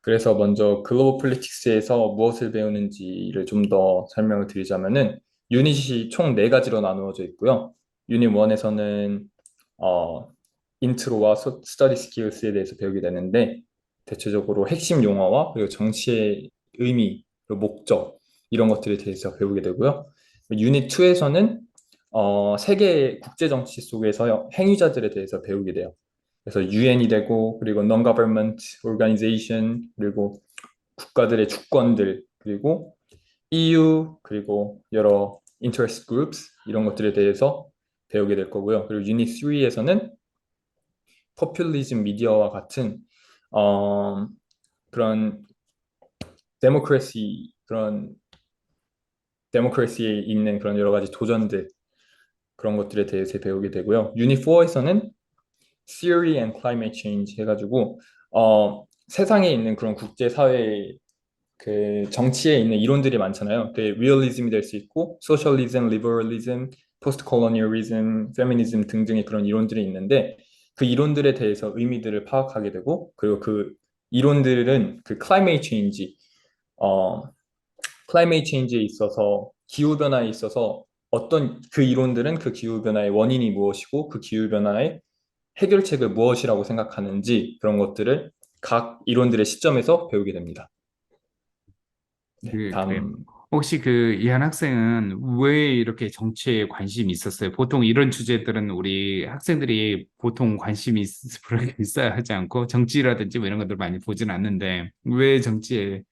그래서 먼저 글로벌 폴리틱스에서 무엇을 배우는지를 좀 더 설명을 드리자면은 유닛이 총 네 가지로 나누어져 있고요. 유닛 1에서는 어, 인트로와 스터디 스킬스에 대해서 배우게 되는데 대체적으로 핵심 용어와 그리고 정치의 의미, 그리고 목적 이런 것들에 대해서 배우게 되고요. 유닛 2에서는 세계 국제 정치 속에서 행위자들에 대해서 배우게 돼요. 그래서 유엔이 되고 그리고 non-government organization 그리고 국가들의 주권들 그리고 EU 그리고 여러 interest groups 이런 것들에 대해서 배우게 될 거고요. 그리고 유닛 3에서는 포퓰리즘 미디어와 같은 어, 그런 그런 데모크래시에 있는 그런 여러 가지 도전들 그런 것들에 대해서 배우게 되고요. 유닛 4에서는 Theory and Climate Change 해가지고 세상에 있는 그런 국제 사회 그 정치에 있는 이론들이 많잖아요. 그 리얼리즘이 될 수 있고 소셜리즘, 리버럴리즘, 포스트 콜로니얼리즘, 페미니즘 등등의 그런 이론들이 있는데 그 이론들에 대해서 의미들을 파악하게 되고 그리고 그 이론들은 그 클라이메이트 체인지 어 클라이메이트 체인지에 있어서 기후 변화에 있어서 어떤 그 이론들은 그 기후 변화의 원인이 무엇이고 그 기후 변화의 해결책을 무엇이라고 생각하는지 그런 것들을 각 이론들의 시점에서 배우게 됩니다. 네, 그래요. 다음. 혹시 그 이한 학생은 왜 이렇게 정치에 관심이 있었어요? 보통 이런 주제들은 우리 학생들이 보통 관심이 그렇게 있어야 하지 않고 정치라든지 뭐 이런 것들 많이 보진 않는데 왜 정치에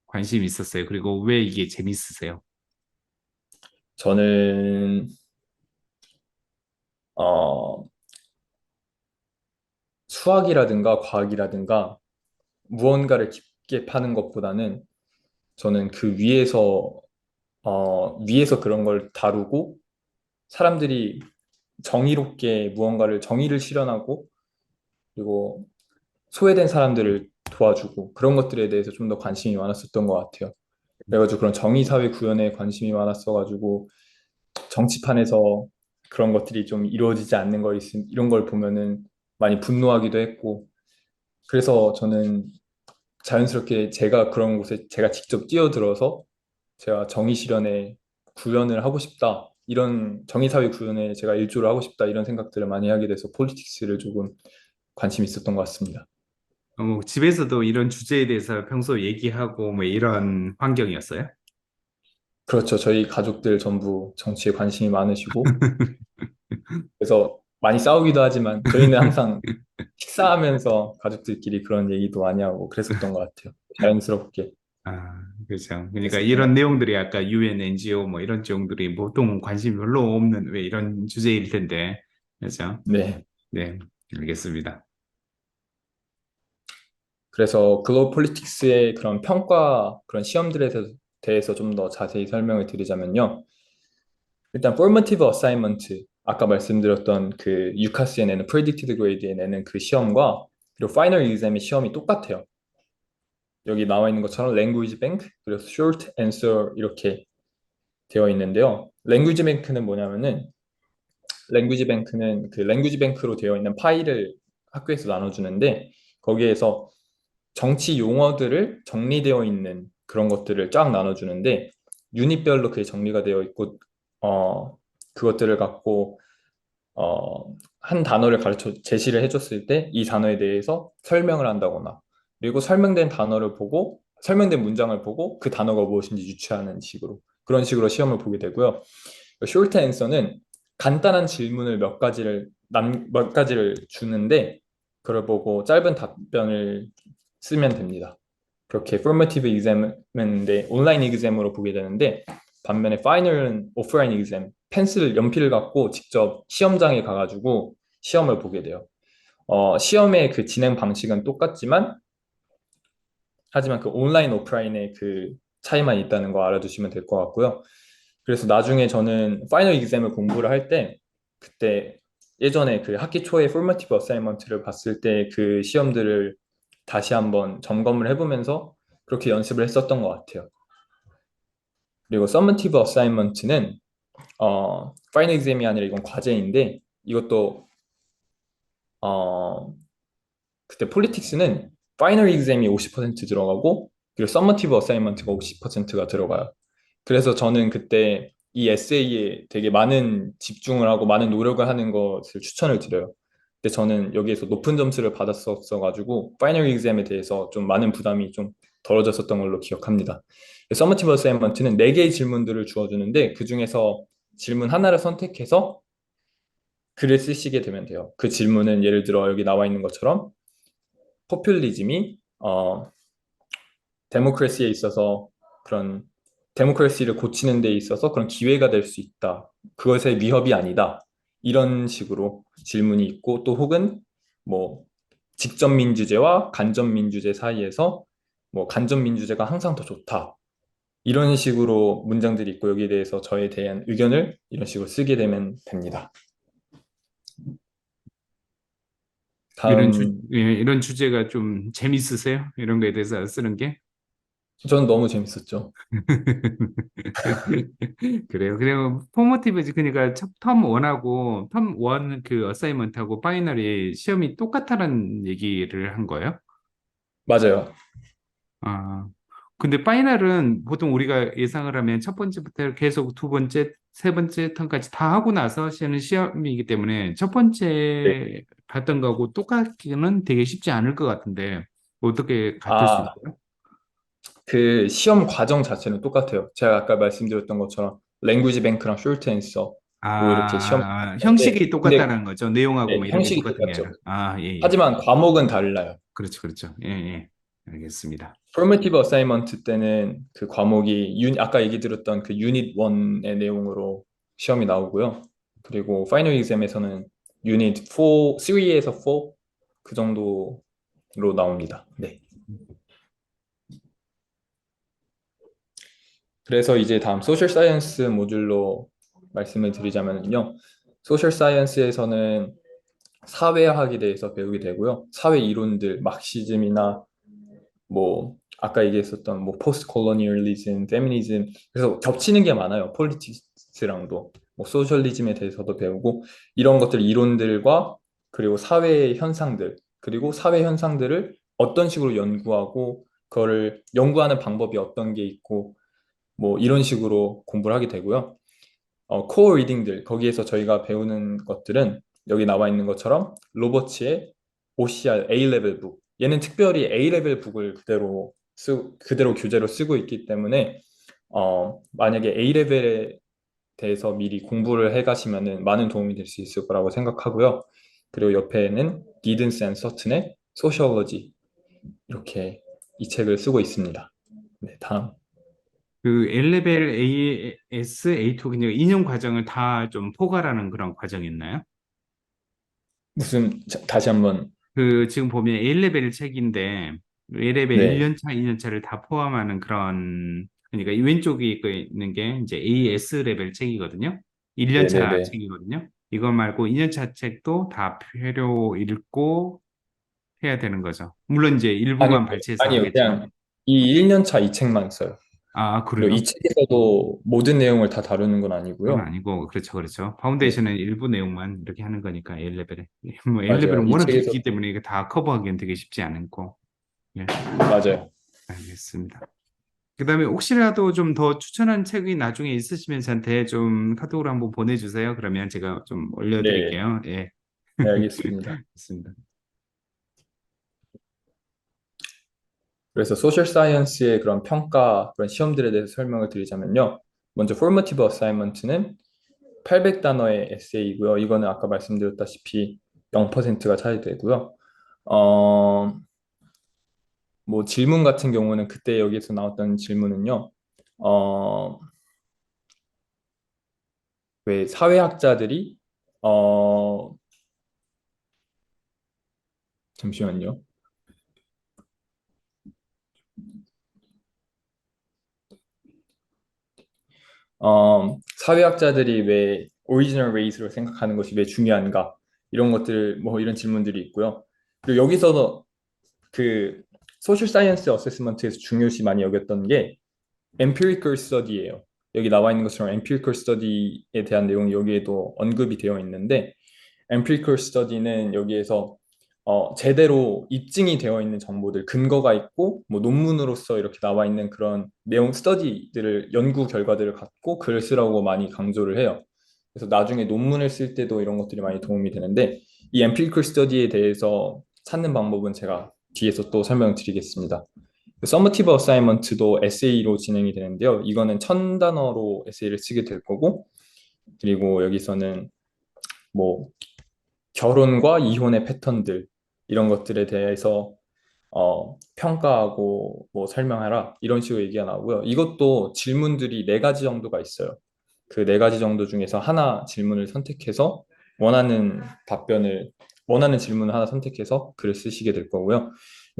관심이 있었어요? 그리고 왜 이게 재밌으세요? 저는 어, 수학이라든가 과학이라든가 무언가를 깊게 파는 것보다는 저는 그 위에서 그런 걸 다루고 사람들이 정의롭게 무언가를 정의를 실현하고 그리고 소외된 사람들을 도와주고 그런 것들에 대해서 좀 더 관심이 많았었던 것 같아요. 그래가지고 그런 정의사회 구현에 관심이 많았어가지고 정치판에서 그런 것들이 좀 이루어지지 않는 거 이런 걸 보면은 많이 분노하기도 했고 그래서 저는 자연스럽게 제가 그런 곳에 제가 직접 뛰어들어서 제가 정의 실현에 구현을 하고 싶다. 이런 정의사회 구현에 제가 일조를 하고 싶다. 이런 생각들을 많이 하게 돼서 폴리틱스를 조금 관심이 있었던 것 같습니다. 뭐 집에서도 이런 주제에 대해서 평소 얘기하고 뭐 이런 환경이었어요? 그렇죠. 저희 가족들 전부 정치에 관심이 많으시고 그래서 많이 싸우기도 하지만 저희는 항상 식사하면서 가족들끼리 그런 얘기도 많이 하고 그랬었던 것 같아요. 자연스럽게 아, 그렇죠. 그러니까 그랬었던 것 이런 같아요. 내용들이 아까 UN, NGO 뭐 이런 쪽들이 보통 관심이 별로 없는 왜 이런 주제일 텐데. 그렇죠? 네. 네, 알겠습니다. 그래서 글로벌 폴리틱스의 그런 평가, 그런 시험들에 대해서 좀 더 자세히 설명을 드리자면요. 일단 formative assignment, 아까 말씀드렸던 그 유카스에 내는 predicted grade에 내는 그 시험과 그리고 final exam의 시험이 똑같아요. 여기 나와 있는 것처럼 language bank, 그리고 short answer 이렇게 되어 있는데요. language bank는 뭐냐면은 language bank는 그 language bank로 되어 있는 파일을 학교에서 나눠주는데 거기에서 정치 용어들을 정리되어 있는 그런 것들을 쫙 나눠주는데 유닛별로 그게 정리가 되어 있고 그것들을 갖고 한 단어를 가르쳐 제시를 해줬을 때 이 단어에 대해서 설명을 한다거나 그리고 설명된 단어를 보고 설명된 문장을 보고 그 단어가 무엇인지 유추하는 식으로 그런 식으로 시험을 보게 되고요. 쇼트 앤서는 간단한 질문을 몇 가지를 주는데 그걸 보고 짧은 답변을 쓰면 됩니다. 그렇게 formative exam인데 온라인 exam으로 보게 되는데 반면에 파이널은 오프라인 exam 연필을 갖고 직접 시험장에 가가지고 시험을 보게 돼요. 시험의 그 진행 방식은 똑같지만 하지만 그 온라인 오프라인의 그 차이만 있다는 거 알아두시면 될 것 같고요. 그래서 나중에 저는 파이널 exam을 공부를 할 때 그때 예전에 그 학기 초에 formative assignment를 봤을 때 그 시험들을 다시 한번 점검을 해보면서 그렇게 연습을 했었던 것 같아요. 그리고 summative assignment는 파이널 exam이 아니라 이건 과제인데 이것도 어, 그때 폴리틱스는 파이널 exam이 50% 들어가고 그리고 서머티브 어사이먼트가 50%가 들어가요. 그래서 저는 그때 이 에세이에 되게 많은 집중을 하고 많은 노력을 하는 것을 추천을 드려요. 근데 저는 여기에서 높은 점수를 받았었어가지고 파이널 exam에 대해서 좀 많은 부담이 좀 덜어졌었던 걸로 기억합니다. 서머티브 어사이먼트는 4개의 질문들을 주어주는데 그중에서 질문 하나를 선택해서 글을 쓰시게 되면 돼요. 그 질문은 예를 들어 여기 나와 있는 것처럼 포퓰리즘이 데모크래시에 있어서 그런 데모크래시를 고치는 데 있어서 그런 기회가 될 수 있다. 그것의 위협이 아니다. 이런 식으로 질문이 있고 또 혹은 뭐 직접 민주제와 간접 민주제 사이에서 뭐 간접 민주제가 항상 더 좋다. 이런 식으로 문장들이 있고 여기에 대해서 저에 대한 의견을 이런 식으로 쓰게 되면 됩니다. 다음 이런 주제가 좀 재밌으세요? 이런 거에 대해서 쓰는 게? 저는 너무 재밌었죠. 그래요. 그리고 포머티브지 그러니까 텀 1하고 텀 1 그 어사이먼트하고 파이널이 시험이 똑같다는 얘기를 한 거예요? 맞아요. 아. 근데 파이널은 보통 우리가 예상을 하면 첫 번째부터 계속 두 번째, 세 번째 턴까지 다 하고 나서 시는 시험이기 때문에 첫 네. 번째 봤던 거하고 똑같기는 되게 쉽지 않을 것 같은데 어떻게 같을 수 아, 있어요? 그 시험 과정 자체는 똑같아요. 제가 아까 말씀드렸던 것처럼 랭귀지 뱅크랑 숄트 앤서 뭐 이렇게 시험 형식이 하는데 근데 똑같다는 거죠. 내용하고 뭐 네, 이런 게 형식이 똑같은 게 똑같죠. 아니라. 아, 예, 예. 하지만 과목은 달라요. 그렇죠, 그렇죠. 예, 예. 알겠습니다. 포메티브 어사이먼트 때는 그 과목이 아까 얘기 들었던 그 유닛 1의 내용으로 시험이 나오고요. 그리고 파이널 exam에서는 유닛 4, 3에서 4 그 정도로 나옵니다. 네. 그래서 이제 다음 소셜 사이언스 모듈로 말씀을 드리자면요. 소셜 사이언스에서는 사회학에 대해서 배우게 되고요. 사회 이론들, 막시즘이나 뭐 아까 얘기했었던 뭐 포스트 콜로니얼리즘, 페미니즘 그래서 겹치는 게 많아요. 폴리틱스랑도 뭐 소셜리즘에 대해서도 배우고 이런 것들 이론들과 그리고 사회 현상들 그리고 사회 현상들을 어떤 식으로 연구하고 그거를 연구하는 방법이 어떤 게 있고 뭐 이런 식으로 공부를 하게 되고요. 코어 리딩들 거기에서 저희가 배우는 것들은 여기 나와 있는 것처럼 로버츠의 OCR A-레벨 북 얘는 특별히 A-레벨 북을 그대로 교재로 쓰고 있기 때문에 만약에 A-레벨에 대해서 미리 공부를 해 가시면은 많은 도움이 될 수 있을 거라고 생각하고요. 그리고 옆에는 기든스 앤 서튼의 소시올로지 이렇게 이 책을 쓰고 있습니다. 네, 다음 그 L레벨 AS, A2 그냥 2년 과정을 다 좀 포괄하는 그런 과정이었나요? 다시 한번 그 지금 보면 A레벨 책인데 A레벨 네, 1년 차, 2년 차를 다 포함하는 그런 그러니까 이 왼쪽에 있는 게 이제 AS 레벨 책이거든요. 1년 네, 네, 차 네. 책이거든요. 이거 말고 2년 차 책도 다 필요 읽고 해야 되는 거죠. 물론 이제 아니요, 일부만 발췌해서 아니요. 하겠지만. 그냥 이 1년 차 이 책만 써요. 그리고 이 그래요? 책에서도 모든 내용을 다 다루는 건 그건 아니고요. 아니고 그렇죠, 그렇죠. 네, 파운데이션은 일부 내용만 이렇게 하는 거니까 A레벨에 뭐 맞아요. A레벨은 이 워낙 책에서 깊기 때문에 이게 다 커버하기는 되게 쉽지 않고. 예, 맞아요. 알겠습니다. 그다음에 혹시라도 좀 더 추천한 책이 나중에 있으시면 저한테 좀 카톡으로 한번 보내주세요. 그러면 제가 좀 네, 올려드릴게요. 예, 네, 알겠습니다. 좋습니다. 그래서 소셜 사이언스의 그런 평가, 그런 시험들에 대해서 설명을 드리자면요. 먼저 formative assignment는 800단어의 에세이고요. 이거는 아까 말씀드렸다시피 0%가 차지되고요. 어, 뭐 질문 같은 경우는 그때 여기서 나왔던 질문은요. 어, 왜 사회학자들이 어 잠시만요. 사회학자들이 왜 오리지널 레이스로 생각하는 것이 왜 중요한가? 이런 것들 뭐 이런 질문들이 있고요. 그리고 여기서 그 소셜 사이언스 어세스먼트에서 중요시 많이 여겼던 게 empirical study예요. 여기 나와 있는 것처럼 empirical study에 대한 내용이 여기에도 언급이 되어 있는데 empirical study는 여기에서 제대로 입증이 되어 있는 정보들, 근거가 있고, 뭐 논문으로서 이렇게 나와 있는 그런 내용, 스터디들을, 연구 결과들을 갖고 글을 쓰라고 많이 강조를 해요. 그래서 나중에 논문을 쓸 때도 이런 것들이 많이 도움이 되는데, 이 empirical study에 대해서 찾는 방법은 제가 뒤에서 또 설명드리겠습니다. 서머티브 어사이먼트도 에세이로 진행이 되는데요. 이거는 1000단어로 에세이를 쓰게 될 거고, 그리고 여기서는 뭐 결혼과 이혼의 패턴들 이런 것들에 대해서 평가하고 뭐 설명하라 이런 식으로 얘기가 나오고요. 이것도 질문들이 네 가지 정도가 있어요. 그 네 가지 정도 중에서 하나 질문을 선택해서 원하는 답변을 원하는 질문을 하나 선택해서 글을 쓰시게 될 거고요.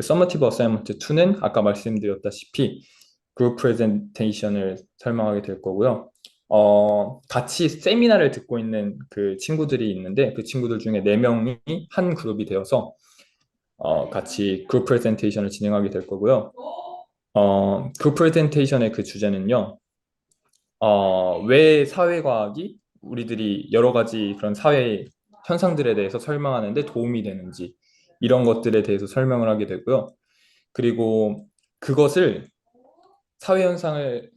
서머티브 어사이먼트 2는 아까 말씀드렸다시피 그룹 프레젠테이션을 설명하게 될 거고요. 같이 세미나를 듣고 있는 그 친구들이 있는데 그 친구들 중에 네명이 한 그룹이 되어서 같이 그룹 프레젠테이션을 진행하게 될 거고요. 그룹 프레젠테이션의 그 주제는요. 왜 사회과학이 우리들이 여러 가지 그런 사회 현상들에 대해서 설명하는데 도움이 되는지 이런 것들에 대해서 설명을 하게 되고요. 그리고 그것을 사회 현상을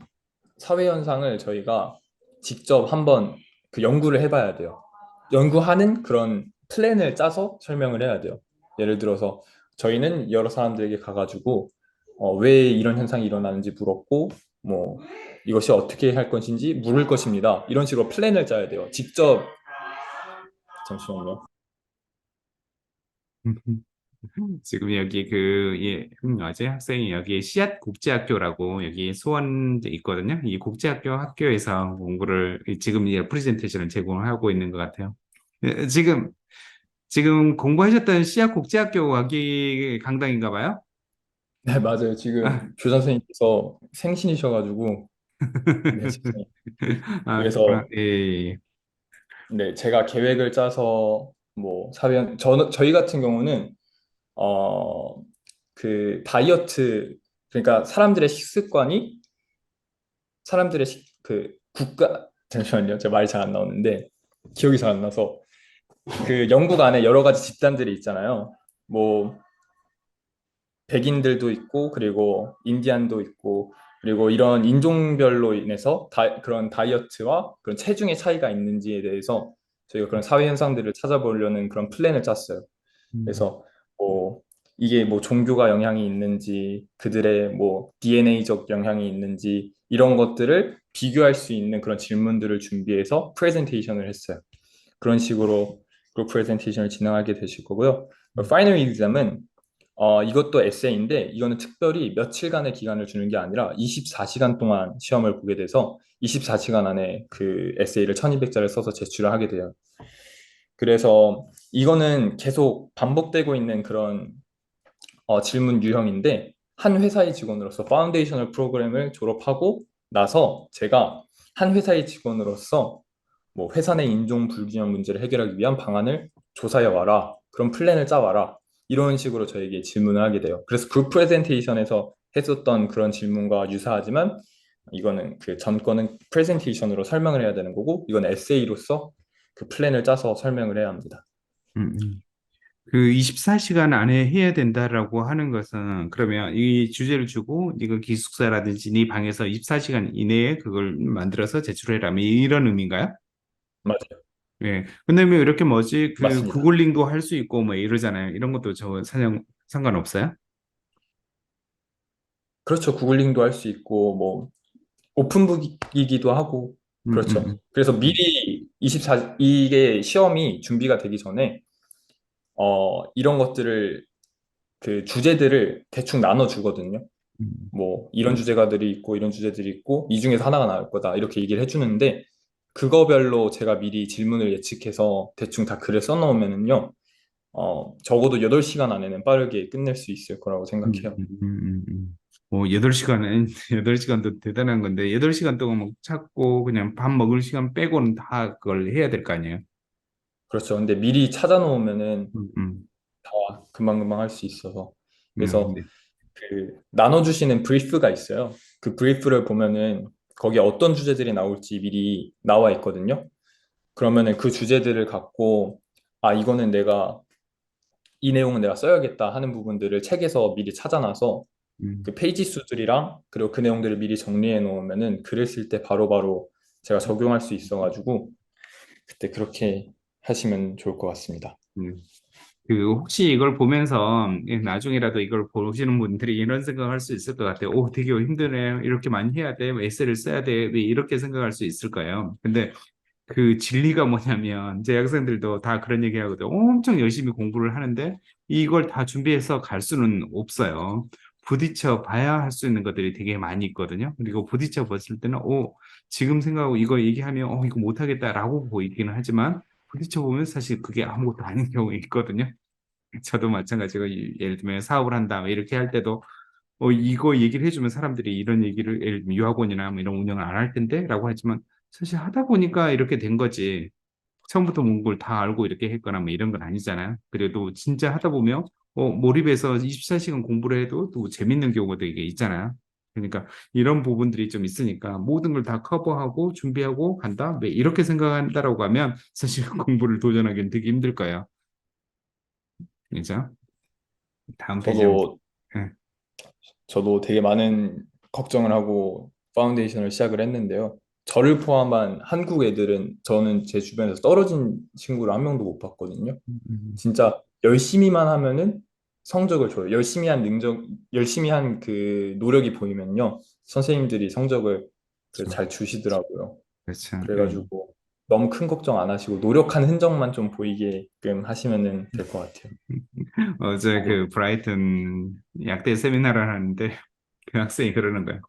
사회 현상을 저희가 직접 한번 그 연구를 해봐야 돼요. 연구하는 그런 플랜을 짜서 설명을 해야 돼요. 예를 들어서 저희는 여러 사람들에게 가가지고 왜 이런 현상이 일어나는지 물었고 뭐 이것이 어떻게 할 것인지 물을 것입니다. 이런 식으로 플랜을 짜야 돼요. 직접 잠시만요. 지금 여기 그, 예, 어제 학생이 여기 씨앗 국제학교라고 여기 수원에 있거든요. 이 국제학교 학교에서 공부를 지금 이제 프레젠테이션을 제공하고 있는 것 같아요. 예, 지금 공부하셨던 씨앗 국제학교 여기 강당인가 봐요? 네, 맞아요. 지금 아, 교장 선생님께서 생신이셔가지고 네, 죄송해요. 그렇구나. 그래서 예, 예. 네, 제가 계획을 짜서 뭐 저희 같은 경우는 어, 그 다이어트 그러니까 사람들의 그 국가 잠시만요. 제 말이 잘 안 나오는데 기억이 잘 안 나서 그 영국 안에 여러 가지 집단들이 있잖아요. 뭐 백인들도 있고 그리고 인디안도 있고 그리고 이런 인종별로 인해서 그런 다이어트와 그런 체중의 차이가 있는지에 대해서 저희가 그런 사회 현상들을 찾아보려는 그런 플랜을 짰어요. 음, 그래서 뭐 이게 뭐 종교가 영향이 있는지 그들의 뭐 DNA적 영향이 있는지 이런 것들을 비교할 수 있는 그런 질문들을 준비해서 프레젠테이션을 했어요. 그런 식으로 그 프레젠테이션을 진행하게 되실 거고요. 음, 파이널 exam은 이것도 에세이인데 이거는 특별히 며칠간의 기간을 주는 게 아니라 24시간 동안 시험을 보게 돼서 24시간 안에 그 에세이를 1200자를 써서 제출을 하게 돼요. 그래서 이거는 계속 반복되고 있는 그런 질문 유형인데 한 회사의 직원으로서 파운데이셔널 프로그램을 졸업하고 나서 제가 한 회사의 직원으로서 뭐 회사 내 인종 불균형 문제를 해결하기 위한 방안을 조사해 와라. 그런 플랜을 짜 와라. 이런 식으로 저에게 질문을 하게 돼요. 그래서 그룹 프레젠테이션에서 했었던 그런 질문과 유사하지만 이거는 그 전거는 프레젠테이션으로 설명을 해야 되는 거고 이건 에세이로서 그 플랜을 짜서 설명을 해야 합니다. 음. 그 24시간 안에 해야 된다라고 하는 것은 그러면 이 주제를 주고 이거 기숙사라든지 네 방에서 24시간 이내에 그걸 만들어서 제출해라 뭐 이런 의미인가요? 맞아요. 예. 근데 뭐 이렇게 뭐지 그 맞습니다. 구글링도 할 수 있고 뭐 이러잖아요. 이런 것도 저 상관없어요? 그렇죠. 구글링도 할 수 있고 뭐 오픈북이기도 하고 음, 음, 그렇죠. 그래서 미리 이게 시험이 준비가 되기 전에 이런 것들을 그 주제들을 대충 나눠 주거든요. 음, 뭐 이런 주제가들이 있고 이런 주제들이 있고 이 중에서 하나가 나올 거다 이렇게 얘기를 해주는데 그거별로 제가 미리 질문을 예측해서 대충 다 글을 써놓으면은요 적어도 8시간 안에는 빠르게 끝낼 수 있을 거라고 생각해요. 8시간은, 8시간도 대단한 건데, 8시간 동안 막 찾고, 그냥 밥 먹을 시간 빼고는 다 그걸 해야 될 거 아니에요? 그렇죠. 근데 미리 찾아놓으면은 음, 음, 다 금방금방 할 수 있어서 그래서 네. 그 나눠주시는 브리프가 있어요. 그 브리프를 보면은 거기에 어떤 주제들이 나올지 미리 나와 있거든요. 그러면은 그 주제들을 갖고 아 이거는 내가 이 내용은 내가 써야겠다 하는 부분들을 책에서 미리 찾아놔서 음, 그 페이지 수들이랑 그리고 그 내용들을 미리 정리해 놓으면은 글을 쓸 때 바로바로 제가 적용할 수 있어가지고 그때 그렇게 하시면 좋을 것 같습니다. 음. 그 혹시 이걸 보면서 나중에라도 이걸 보시는 분들이 이런 생각할 수 있을 것 같아요. 오, 되게 힘드네. 이렇게 많이 해야 돼. 뭐 에세이를 써야 돼. 왜 이렇게 생각할 수 있을 까요 근데 그 진리가 뭐냐면 제 학생들도 다 그런 얘기 하거든. 엄청 열심히 공부를 하는데 이걸 다 준비해서 갈 수는 없어요. 부딪혀 봐야 할 수 있는 것들이 되게 많이 있거든요. 그리고 부딪혀 봤을 때는 지금 생각하고 이거 얘기하면 이거 못하겠다라고 보이기는 하지만 부딪혀 보면 사실 그게 아무것도 아닌 경우가 있거든요. 저도 마찬가지고 예를 들면 사업을 한다 뭐 이렇게 할 때도 이거 얘기를 해주면 사람들이 이런 얘기를 예를 들면 유학원이나 뭐 이런 운영을 안 할 텐데라고 하지만 사실 하다 보니까 이렇게 된 거지. 처음부터 뭔가를 다 알고 이렇게 했거나 뭐 이런 건 아니잖아요. 그래도 진짜 하다 보면 몰입해서 24시간 공부를 해도 또 재밌는 경우가 되게 있잖아요. 그러니까 이런 부분들이 좀 있으니까 모든 걸 다 커버하고 준비하고 간다. 왜 이렇게 생각한다라고 하면 사실 공부를 도전하기는 되게 힘들 거예요. 그죠? 다음 페이지 한번. 저도 예. 저도 되게 많은 걱정을 하고 파운데이션을 시작을 했는데요. 저를 포함한 한국 애들은 저는 제 주변에서 떨어진 친구를 한 명도 못 봤거든요. 음, 진짜 열심히만 하면은 성적을 줘요. 열심히 한 그 노력이 보이면요. 선생님들이 성적을 그 그렇죠. 잘 주시더라고요. 그렇죠. 예. 그래가지고 너무 큰 걱정 안 하시고 노력한 흔적만 좀 보이게끔 하시면은 될 것 같아요. 어제 네. 그 브라이튼 약대 세미나를 하는데 그 학생이 그러는 거예요.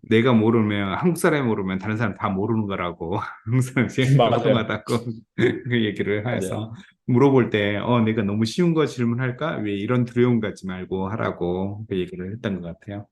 내가 모르면 한국 사람이 모르면 다른 사람 다 모르는 거라고 항상 제일 맞아요. 엉뚱하다고 그 얘기를 해서 맞아요. 물어볼 때 내가 너무 쉬운 거 질문할까? 왜 이런 두려움 갖지 말고 하라고 그 얘기를 했던 것 같아요.